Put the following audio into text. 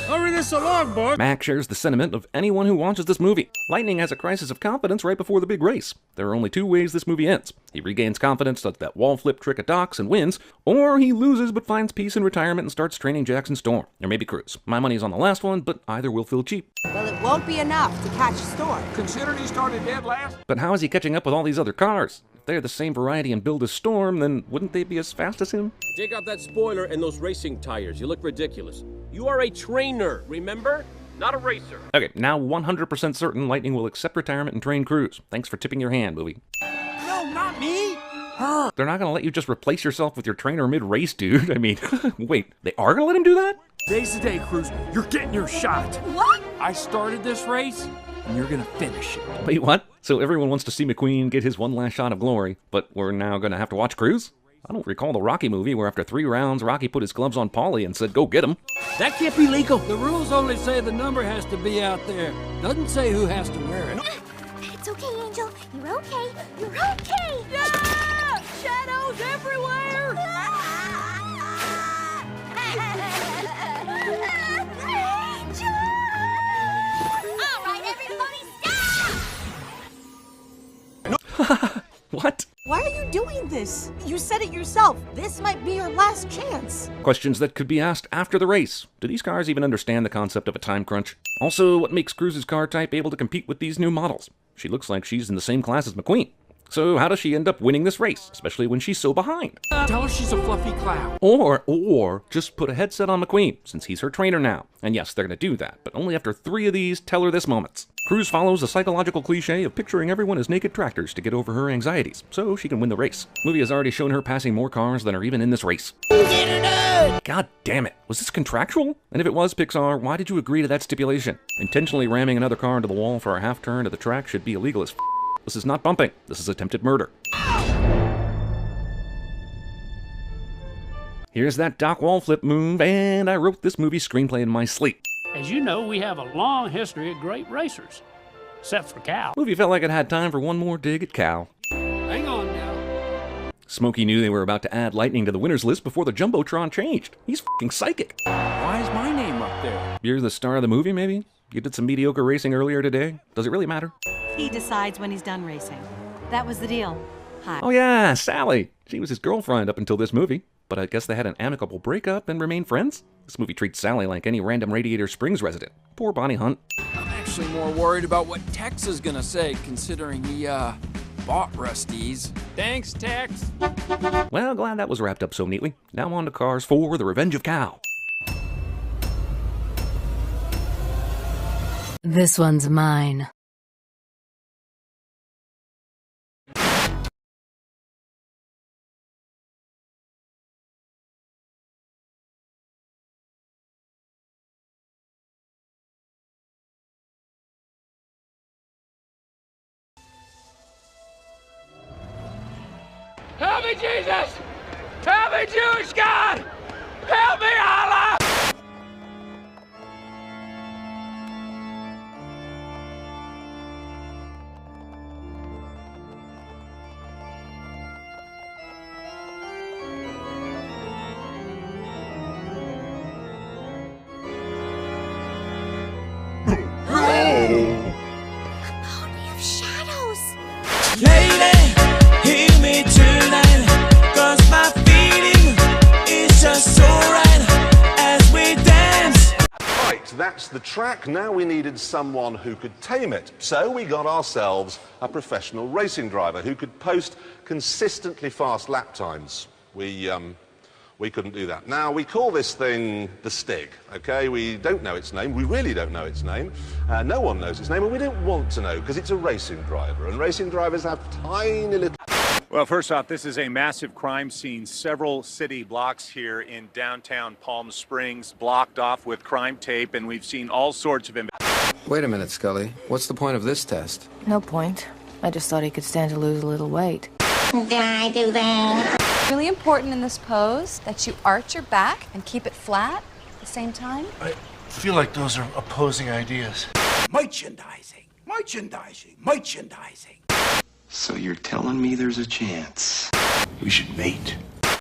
Hurry this along, boss. Mac shares the sentiment of anyone who watches this movie. Lightning has a crisis of confidence right before the big race. There are only two ways this movie ends. He regains confidence, does that wall flip trick at Doc's and wins, or he loses but finds peace in retirement and starts training Jackson Storm. Or maybe Cruz. My money's on the last one, but either will feel cheap. Well, it won't be enough to catch Storm. Considering he started dead last? But how is he catching up with all these other cars? If they're the same variety and build as Storm, then wouldn't they be as fast as him? Take out that spoiler and those racing tires. You look ridiculous. You are a trainer, remember? Not a racer. Okay, now 100% certain Lightning will accept retirement and train Cruz. Thanks for tipping your hand, movie. No, not me. Her. They're not gonna let you just replace yourself with your trainer mid-race, dude. I mean, wait, they are gonna let him do that? Today's the day, Cruz. You're getting your shot. What? I started this race, and you're gonna finish it. Wait, what? So everyone wants to see McQueen get his one last shot of glory, but we're now gonna have to watch Cruz? I don't recall the Rocky movie where after 3 rounds, Rocky put his gloves on Paulie and said, go get him. That can't be legal. The rules only say the number has to be out there. Doesn't say who has to wear it. It's okay, Angel. You're okay. You're okay. Yeah! Shadows everywhere! Angel! All right, everybody, stop! What? Why are you doing this? You said it yourself. This might be your last chance. Questions that could be asked after the race. Do these cars even understand the concept of a time crunch? Also, what makes Cruz's car type able to compete with these new models? She looks like she's in the same class as McQueen. So how does she end up winning this race, especially when she's so behind? Tell her she's a fluffy cloud. Or just put a headset on McQueen, since he's her trainer now. And yes, they're gonna do that, but only after 3 of these tell her this moments. Cruz follows a psychological cliche of picturing everyone as naked tractors to get over her anxieties, so she can win the race. Movie has already shown her passing more cars than are even in this race. God damn it, was this contractual? And if it was, Pixar, why did you agree to that stipulation? Intentionally ramming another car into the wall for a half turn to the track should be illegal as f***. This is not bumping, this is attempted murder. Here's that Doc wall flip move, and I wrote this movie screenplay in my sleep. As you know, we have a long history of great racers. Except for Cal. Movie felt like it had time for one more dig at Cal. Hang on now. Smokey knew they were about to add Lightning to the winners list before the Jumbotron changed. He's f***ing psychic. Why is my name up there? You're the star of the movie, maybe? You did some mediocre racing earlier today? Does it really matter? He decides when he's done racing. That was the deal. Hi. Oh yeah, Sally. She was his girlfriend up until this movie. But I guess they had an amicable breakup and remained friends? This movie treats Sally like any random Radiator Springs resident. Poor Bonnie Hunt. I'm actually more worried about what Tex is gonna say, considering he, bought Rusty's. Thanks, Tex. Well, glad that was wrapped up so neatly. Now on to Cars 4, The Revenge of Cal. This one's mine. Help me, Jesus! Help me, Jewish God! Help me, Allah! Pony of shadows. Lady, hear me tonight, 'cause my feeling is just so right as we dance. Right, that's the track. Now we needed someone who could tame it. So we got ourselves a professional racing driver who could post consistently fast lap times. We couldn't do that. Now, we call this thing the Stig, okay? We don't know its name. We really don't know its name. No one knows its name, and we don't want to know, because it's a racing driver, and racing drivers have tiny little... Well, first off, this is a massive crime scene. Several city blocks here in downtown Palm Springs blocked off with crime tape, and we've seen all sorts of... Wait a minute, Scully. What's the point of this test? No point. I just thought he could stand to lose a little weight. Did I do that? Really important in this pose that you arch your back and keep it flat at the same time. I feel like those are opposing ideas. Merchandising, merchandising, merchandising. So you're telling me there's a chance we should mate?